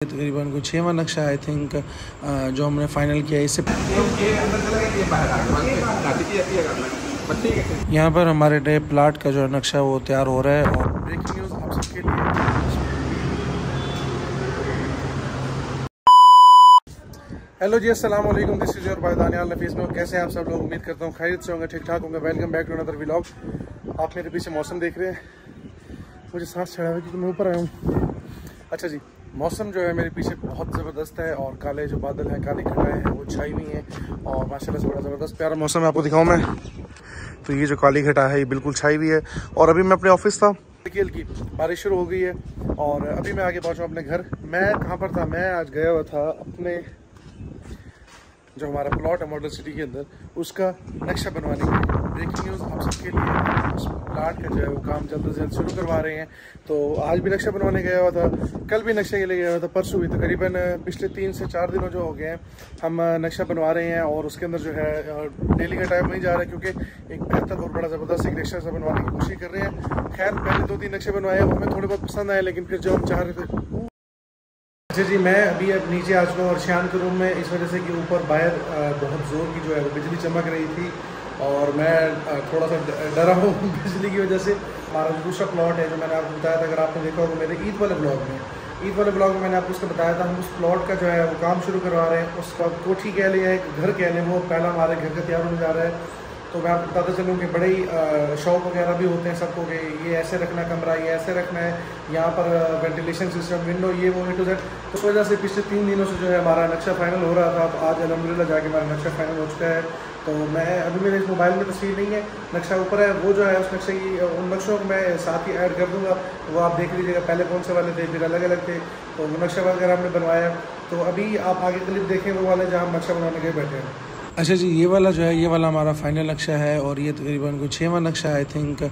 तकरीबन कुछ 6वां नक्शा आई थिंक जो हमने फाइनल किया। इससे यहाँ पर हमारे डे प्लाट का जो नक्शा वो तैयार हो रहा है। और ब्रेकिंग न्यूज़ आप सबके लिए। हेलो जी, अस्सलाम वालेकुम। दिस इज़ योर भाई दानियाल नफीस। कैसे हैं आप सब लोग? उम्मीद करता हूँ खैरियत से होंगे, ठीक ठाक होंगे। Welcome back to another vlog. आप मेरे पीछे मौसम देख रहे हैं, मुझे सांस चढ़ा हुआ क्योंकि मैं ऊपर आया हूँ। अच्छा जी, मौसम जो है मेरे पीछे बहुत ज़बरदस्त है और काले जो बादल हैं, काली घटाएं हैं, वो छाई हुई हैं और माशाल्लाह से बड़ा ज़बरदस्त प्यारा मौसम है। आपको दिखाऊं मैं, तो ये जो काली घटा है ये बिल्कुल छाई हुई है। और अभी मैं अपने ऑफिस था, की बारिश शुरू हो गई है और अभी मैं आगे पहुँचा अपने घर। मैं कहाँ पर था? मैं आज गया हुआ था अपने जो हमारा प्लॉट है मॉडल सिटी के अंदर, उसका नक्शा बनवाने के लिए। ब्रेकिंग न्यूज़ आप सबके लिए, उस प्लाट का जो है वो काम जल्द से जल्द शुरू करवा रहे हैं। तो आज भी नक्शा बनवाने गया हुआ था, कल भी नक्शे के लिए गया हुआ था, परसों भी। तकरीबन पिछले 3 से 4 दिनों जो हो गए हैं हम नक्शा बनवा रहे हैं और उसके अंदर जो है डेली का टाइम नहीं जा रहा है क्योंकि एक बेहतर और बड़ा ज़बरदस्त एक नक्शा से बनवाने की कोशिश कर रहे हैं। खैर पहले 2-3 नक्शे बनवाए, वो हमें थोड़े बहुत पसंद आए, लेकिन फिर जो हम चाह रहे थे। अच्छा जी, मैं अभी अब नीचे आ चुका हूँ अर्शियान के रूम में, इस वजह से कि ऊपर बाहर बहुत ज़ोर की जो है वो बिजली चमक रही थी और मैं थोड़ा सा डरा हूँ बिजली की वजह से। हमारा जो दूसरा प्लॉट है जो मैंने आपको बताया था, अगर आपने देखा होगा मेरे ईद वाले ब्लॉग में मैंने आपको उसका बताया था, हम उस प्लॉट का जो है वो काम शुरू करवा रहे हैं। उसका कोठी कह लें या एक घर कह लें, वो पहला हमारे घर का तैयार होने जा रहा है। तो मैं आपको बताता चलूँ कि बड़े ही शौक वगैरह भी होते हैं सबको कि ये ऐसे रखना कमरा, ये ऐसे रखना है, यहाँ पर वेंटिलेशन सिस्टम, विंडो, ये वो A to Z। तो उस वजह से पिछले 3 दिनों से जो है हमारा नक्शा फाइनल हो रहा था। अब आज अल्हम्दुलिल्लाह जाके हमारा नक्शा फाइनल हो चुका है। तो मैं अभी मेरे इस मोबाइल में तस्वीर नहीं है, नक्शा ऊपर है, वो जो है उस नक्शे की, उन नक्शों को मैं साथ ही ऐड कर दूँगा, वो आप देख लीजिएगा पहले कौन से वाले थे, फिर अलग अलग थे। तो वो नक्शा वगैरह हमने बनवाया। तो अभी आप आगे क्लिप देखें वो वाले जहाँ हम नक्शा बनाने के बैठे हैं। अच्छा जी, ये वाला जो है ये वाला हमारा फाइनल नक्शा है और ये तकरीबन कुछ 6वां नक्शा आई थिंक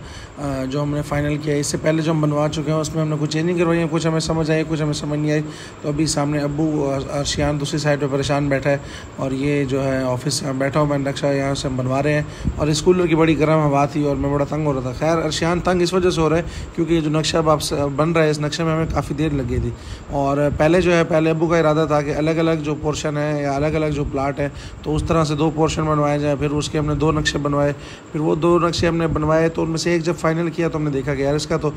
जो हमने फ़ाइनल किया है। इससे पहले जो हम बनवा चुके हैं उसमें हमने कुछ चेंजिंग करवाई है, कुछ हमें समझ आई, कुछ हमें समझ नहीं आई। तो अभी सामने अब्बू अर्शियान दूसरी साइड पे परेशान बैठा है और ये जो है ऑफिस में बैठा हूँ मैं, नक्शा यहाँ से हम बनवा रहे हैं। और इस कूलर की बड़ी गर्म हवा थी और मैं बड़ा तंग हो रहा था। खैर अर्शियान तंग इस वजह से हो रहा है क्योंकि ये जो नक्शा अब बन रहा है, इस नक्शे में हमें काफ़ी देर लगी थी। और पहले अब्बू का इरादा था कि अलग अलग जो पोर्शन है या अलग अलग जो प्लाट है तो उस तरह से 2 पोर्शन बनवाए जाए। फिर उसके हमने 2 नक्शे बनवाए, फिर वो 2 नक्शे हमने बनवाए। तो उनमें से एक जब फाइनल किया तो हमने देखा कि यार इसका तो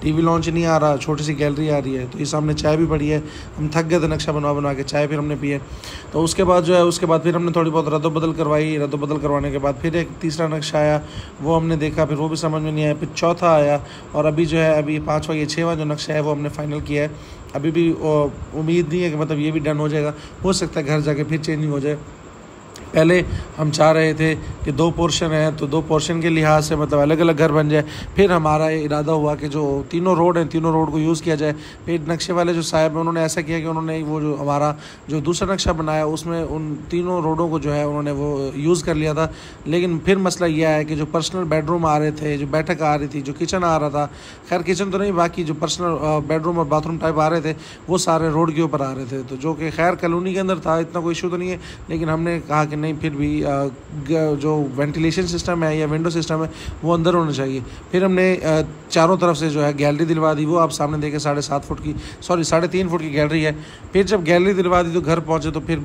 टीवी लॉन्च नहीं आ रहा, छोटी सी गैलरी आ रही है। तो ये सामने चाय भी पड़ी है, हम थक गए थे नक्शा बनवा के, चाय फिर हमने पिए। तो उसके बाद जो है उसके बाद फिर हमने थोड़ी बहुत रद्दोबदल करवाई। रद्दोबदल करवाने के बाद फिर एक तीसरा नक्शा आया, वो हमने देखा, फिर वो भी समझ में नहीं आया। फिर चौथा आया और अभी जो है अभी 5वां ये 6वां जो नक्शा है वो हमने फाइनल किया है। अभी भी उम्मीद नहीं है कि मतलब ये भी डन हो जाएगा, हो सकता है घर जाके फिर चेंजिंग हो जाए। पहले हम चाह रहे थे कि 2 पोर्शन है तो 2 पोर्शन के लिहाज से मतलब अलग अलग घर बन जाए। फिर हमारा इरादा हुआ कि जो तीनों रोड हैं, तीनों रोड को यूज़ किया जाए। फिर नक्शे वाले जो साहब हैं उन्होंने ऐसा किया कि उन्होंने वो जो हमारा जो दूसरा नक्शा बनाया उसमें उन तीनों रोडों को जो है उन्होंने वो यूज़ कर लिया था। लेकिन फिर मसला यह है कि जो पर्सनल बेडरूम आ रहे थे, जो बैठक आ रही थी, जो किचन आ रहा था, खैर किचन तो नहीं, बाकी जो पर्सनल बेडरूम और बाथरूम टाइप आ रहे थे वो सारे रोड के ऊपर आ रहे थे। तो जो कि खैर कॉलोनी के अंदर था, इतना कोई इशू तो नहीं है, लेकिन हमने कहा कि नहीं, फिर भी जो वेंटिलेशन सिस्टम है या विंडो सिस्टम है वो अंदर होना चाहिए। फिर हमने चारों तरफ से जो है गैलरी दिलवा दी, वो आप सामने देखें 3.5 फुट की 3.5 फुट की गैलरी है। फिर जब गैलरी दिलवा दी तो घर पहुँचे तो फिर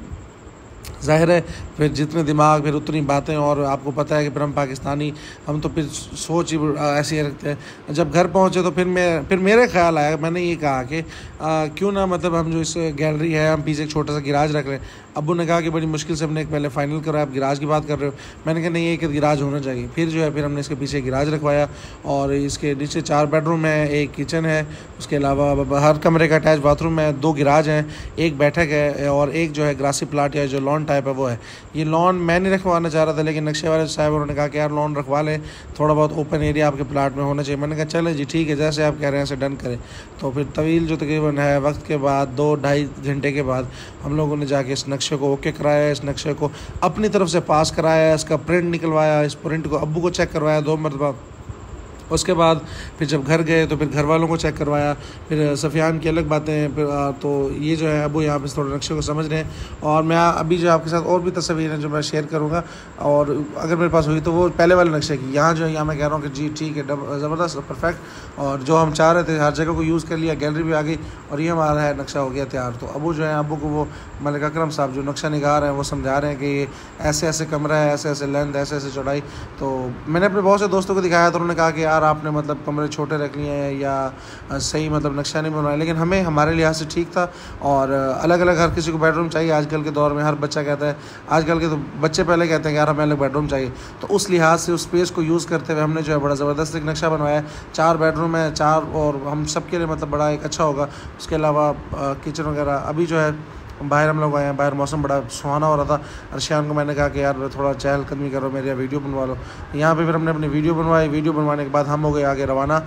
ज़ाहिर है फिर जितने दिमाग फिर उतनी बातें। और आपको पता है कि फिर हम पाकिस्तानी, हम तो फिर सोच ही ऐसी ही रखते हैं। जब घर पहुँचे तो फिर मेरे ख्याल आया, मैंने ये कहा कि क्यों ना मतलब हम जो इस गैलरी है हम पीछे एक छोटा सा गिराज रख रहे हैं। अब्बू ने कहा कि बड़ी मुश्किल से हमने एक पहले फाइनल करा, आप गिराज की बात कर रहे हो। मैंने कहा नहीं, एक गिराज होना चाहिए। फिर जो है फिर हमने इसके पीछे गिराज रखवाया और इसके नीचे 4 बेडरूम है, एक किचन है, उसके अलावा हर कमरे का अटैच बाथरूम है, 2 गिराज हैं, एक बैठक है और एक जो है ग्रासी प्लाट या जो लॉन टाइप है वो है। ये लॉन मैं नहीं रखवाना चाह रहा था, लेकिन नक्शे वाले साहब उन्होंने कहा कि यार लॉन रखवा लें, थोड़ा बहुत ओपन एरिया आपके प्लाट में होना चाहिए। मैंने कहा चले जी ठीक है, जैसे आप कह रहे हैं ऐसे डन करें। तो फिर तवील जो तकरीबन है वक्त के बाद 2-2.5 घंटे के बाद हम लोगों ने जाके इस नक्शे को ओके कराया, इस नक्शे को अपनी तरफ से पास कराया, इसका प्रिंट निकलवाया, इस प्रिंट को अब्बू को चेक करवाया 2 मरतबा। उसके बाद फिर जब घर गए तो फिर घर वालों को चेक करवाया, फिर सफ़ियान की अलग बातें हैं। फिर तो ये जो है अबू यहाँ पे थोड़े नक्शे को समझ रहे हैं और मैं अभी जो आपके साथ और भी तस्वीरें जो मैं शेयर करूँगा और अगर मेरे पास हुई तो वो पहले वाले नक्शे की। यहाँ जो है यहाँ मैं कह रहा हूँ कि जी ठीक है, ज़बरदस्त, परफेक्ट, और जो हम चाह रहे थे हर जगह को यूज़ कर लिया, गैलरी भी आ गई और ये हमारा है नक्शा हो गया तैयार। तो अबू जो है अबू को वो मलिक अकरम साहब जो नक्शा निगार हैं वो समझा रहे हैं कि ये ऐसे ऐसे कमरा है, ऐसे ऐसे लेंथ, ऐसे ऐसे चौड़ाई। तो मैंने अपने बहुत से दोस्तों को दिखाया तो उन्होंने कहा कि यार आपने मतलब कमरे छोटे रख लिए हैं या सही मतलब नक्शा नहीं बनवाया, लेकिन हमें हमारे लिहाज से ठीक था। और अलग अलग हर किसी को बेडरूम चाहिए आजकल के दौर में, हर बच्चा कहता है, आजकल के तो बच्चे पहले कहते हैं कि यार हमें अलग बेडरूम चाहिए। तो उस लिहाज से उस स्पेस को यूज़ करते हुए हमने जो है बड़ा ज़बरदस्त एक नक्शा बनवाया है। 4 बेडरूम है, 4, और हम सब के लिए मतलब बड़ा एक अच्छा होगा। उसके अलावा किचन वगैरह। अभी जो है बाहर हम लोग आए हैं, बाहर मौसम बड़ा सुहाना हो रहा था। अर्शियान को मैंने कहा कि यार थोड़ा चहलकदमी करो, मेरी वीडियो बनवा लो। यहाँ पे फिर हमने अपनी वीडियो बनवाई। वीडियो बनवाने के बाद हम हो गए आगे रवाना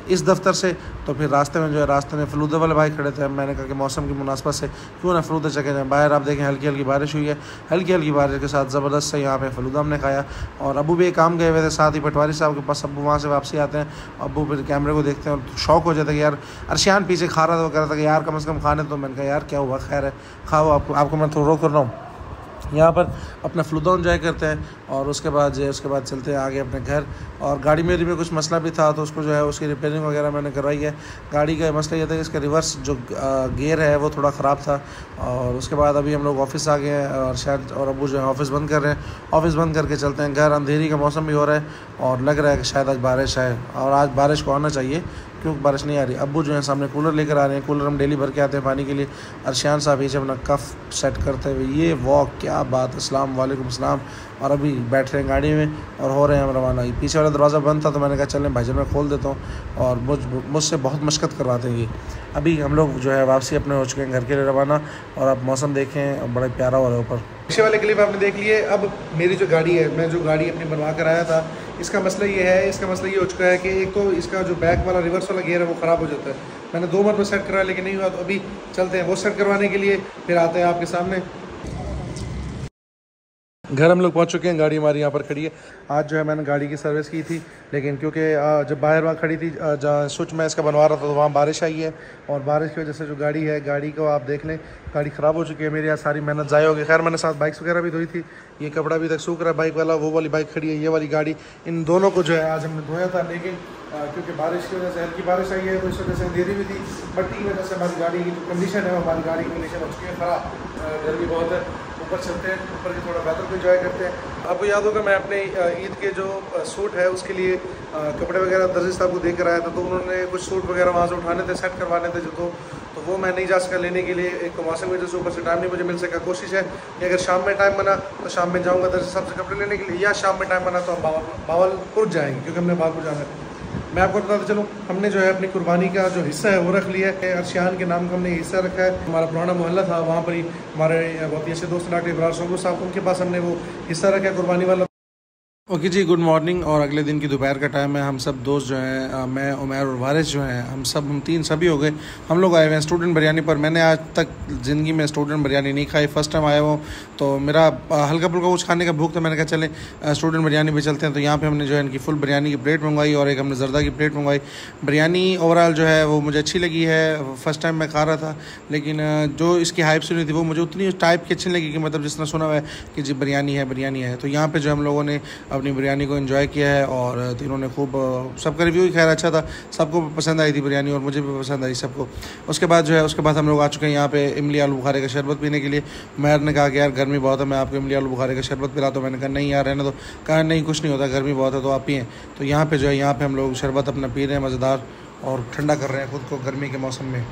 इस दफ्तर से। तो फिर रास्ते में जो है रास्ते में फलूदे वाले भाई खड़े थे। मैंने कहा कि मौसम की मुनासबत से क्यों ना फलूदे चखे जाएँ। बाहर आप देखें हल्की हल्की बारिश हुई है, हल्की हल्की बारिश के साथ ज़बरदस्त से यहाँ पे फलूदा हमने खाया। और अबू भी एक काम गए हुए थे साथ ही पटवारी साहब के पास। अबू वहाँ से वापसी आते हैं, अबू फिर कैमरे को देखते हैं और शौक हो जाता है कि यार अर्शियान पीछे खा रहा था, वो कह रहा था कि यार कम से कम खाने। तो मैंने कहा यार क्या हुआ, खैर है, खाओ, आपको मैं थोड़ा रोक कर रहा हूँ। यहाँ पर अपना फलूदा एंजॉय करते हैं और उसके बाद चलते हैं आगे अपने घर। और गाड़ी मेरी में कुछ मसला भी था तो उसको जो है उसकी रिपेयरिंग वगैरह मैंने करवाई है। गाड़ी का मसला ये था कि इसका रिवर्स जो गियर है वो थोड़ा ख़राब था। और उसके बाद अभी हम लोग ऑफिस आ गए हैं और शायद और अबू जो है ऑफिस बंद कर रहे हैं। ऑफिस बंद करके चलते हैं घर। अंधेरी का मौसम भी हो रहा है और लग रहा है कि शायद आज बारिश आए, और आज बारिश को आना चाहिए क्योंकि बारिश नहीं आ रही। अब्बू जो है सामने कूलर लेकर आ रहे हैं। कूलर हम डेली भर के आते हैं पानी के लिए। अर्शियान साहब पीछे अपना कफ सेट करते हुए, ये वॉक क्या बात, अस्सलाम वालेकुम अस्सलाम। और अभी बैठ रहे हैं गाड़ी में और हो रहे हैं हम रवाना। पीछे वाला दरवाज़ा बंद था तो मैंने कहा चलें भाईजान मैं खोल देता हूँ, और मुझसे बहुत मशक्क़त करवाते हैं ये। अभी हम लोग जो है वापसी अपने हो चुके हैं घर के लिए रवाना। और आप मौसम देखें और बड़ा प्यारा हो रहा है ऊपर। पीछे वाले क्लिप आपने देख लिए। अब मेरी जो गाड़ी है, मैं जो गाड़ी अपनी बनवा कर आया था, इसका मसला ये हो चुका है कि एक तो इसका जो बैक वाला रिवर्स वाला गियर है वो ख़राब हो जाता है। मैंने 2 मरतबा सेट कराया लेकिन नहीं हुआ, तो अभी चलते हैं वो सेट करवाने के लिए, फिर आते हैं आपके सामने। घर हम लोग पहुंच चुके हैं, गाड़ी हमारी यहाँ पर खड़ी है। आज जो है मैंने गाड़ी की सर्विस की थी, लेकिन क्योंकि जब बाहर वहाँ खड़ी थी जहाँ स्विच मैं इसका बनवा रहा था तो वहाँ बारिश आई है, और बारिश की वजह से जो गाड़ी है, गाड़ी को आप देख लें गाड़ी ख़राब हो चुकी है। मेरी आज सारी मेहनत ज़ाया हो गई। खैर मैंने साथ बाइक्स वगैरह भी धोई थी, ये कपड़ा भी तक सूख रहा है बाइक वाला, वो वाली बाइक खड़ी है, ये वाली गाड़ी, इन दोनों को जो है आज हमने धोया था। लेकिन क्योंकि बारिश की वजह से हल्की बारिश आई है तो इस वजह से अंधेरी भी थी, बट की वजह से हमारी गाड़ी की जो कंडीशन है हमारी गाड़ी की कंडीशन हो चुकी है ख़राब। गर्मी बहुत है। ऊपर चलते हैं, ऊपर के थोड़ा वेदर को एंजॉय करते हैं। आपको याद होगा मैं अपने ईद के जो सूट है उसके लिए कपड़े वगैरह दर्जी साहब को देकर आया था, तो उन्होंने कुछ सूट वगैरह वहाँ से उठाने थे, सेट करवाने थे जो, तो वो मैं नहीं जा सका लेने के लिए। एक तो मौसम की वजह से ऊपर से टाइम नहीं मुझे मिल सका। कोशिश है कि अगर शाम में टाइम बना तो शाम में जाऊँगा दर्जी साहब से कपड़े लेने के लिए, या शाम में टाइम बना तो हम बावलपुर जाएंगे क्योंकि हमने बावलपुर जाना है। मैं आपको बताता चलूँ, हमने जो है अपनी कुर्बानी का जो हिस्सा है वो रख लिया है। अर्शियान के नाम का हमने हिस्सा रखा है। हमारा पुराना मोहल्ला था, वहाँ पर ही हमारे बहुत ही अच्छे दोस्त डॉक्टर इब्रार सोगू साहब, उनके पास हमने वो हिस्सा रखा है कुर्बानी वाला। ओके जी, गुड मॉर्निंग। और अगले दिन की दोपहर का टाइम है। हम सब दोस्त जो हैं, मैं, उमैर और वारिस जो हैं, हम तीन सभी हो गए। हम लोग आए हुए हैं स्टूडेंट बिरयानी पर। मैंने आज तक ज़िंदगी में स्टूडेंट बिरयानी नहीं खाई, फ़र्स्ट टाइम आया हूँ, तो मेरा हल्का फुल्का कुछ खाने का भूख था। मैंने कहा चले स्टूडेंट बिरयानी पे चलते हैं। तो यहाँ पे हमने जो है इनकी फुल बिरयानी की प्लेट मंगवाई और एक हमने जर्दा की प्लेट मंगवाई। बिरयानी ओवरऑल जो है वो मुझे अच्छी लगी है। फ़र्स्ट टाइम मैं खा रहा था, लेकिन जो इसकी हाइप सुनी थी वो मुझे उतनी टाइप की अच्छी लगी कि मतलब जिस तरह सुना हुआ है कि जी बिरयानी है। तो यहाँ पर जो हम लोगों ने अपनी बिरयानी को एंजॉय किया है और तीनों ने खूब, सबका रिव्यू ही खैर अच्छा था, सबको पसंद आई थी बिरयानी और मुझे भी पसंद आई सबको। उसके बाद हम लोग आ चुके हैं यहाँ पे इमली आलू बुखारे का शरबत पीने के लिए। मैर ने कहा कि यार गर्मी बहुत है, मैं आपको इमली आलू बुखारे का शरबत पिलाता हूँ। मैंने कहा नहीं यार रहने दो। कहा नहीं कुछ नहीं होता, गर्मी बहुत है तो आप पिएँ। तो यहाँ पे हम लोग शरबत अपना पी रहे हैं मज़ेदार, और ठंडा कर रहे हैं खुद को गर्मी के मौसम में।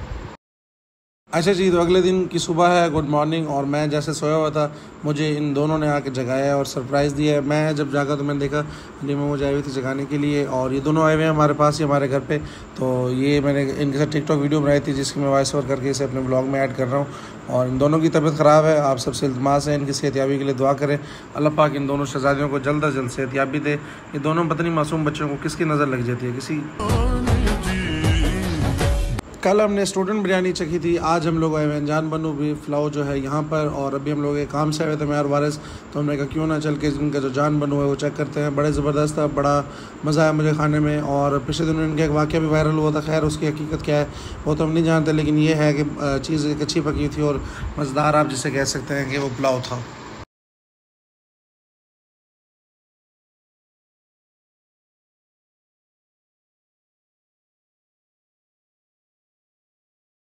अच्छा जी, तो अगले दिन की सुबह है, गुड मॉर्निंग। और मैं जैसे सोया हुआ था, मुझे इन दोनों ने आके जगाया और सरप्राइज़ दिया है। मैं जब जागा तो मैंने देखा नीमो मुझे आई हुई थी जगाने के लिए, और ये दोनों आए हुए हैं हमारे पास ही हमारे घर पे। तो ये मैंने इनके साथ टिकटॉक वीडियो बनाई थी जिसकी मैं वॉइस ओवर करके इसे अपने ब्लॉग में ऐड कर रहा हूँ। और इन दोनों की तबीयत ख़राब है, आप सबसे इल्तिमास है इनकी सेहतयाबी के लिए दुआ करें। अल्लाह पाक इन दोनों शहजादियों को जल्द अज जल्द सेहतयाबी दे। ये दोनों पता नहीं मासूम बच्चों को किसकी नज़र लग जाती है, किसी कल हमने स्टूडेंट बिरयानी चखी थी, आज हम लोग आए हैं अनजान बनू भी फ्लाओ जो है यहाँ पर। और अभी हम लोग एक काम से आए थे मैं और वारिस, तो हमने कहा क्यों ना चल के इनका जो जान बनू है वो चेक करते हैं। बड़े ज़बरदस्त था, बड़ा मज़ा आया मुझे खाने में। और पिछले दिनों इनका एक वाक़या भी वायरल हुआ था, खैर उसकी हकीकत क्या है वो तो हम नहीं जानते, लेकिन ये है कि चीज़ एक अच्छी पकी थी और मज़ेदार आप जिसे कह सकते हैं कि वो पुलाव था।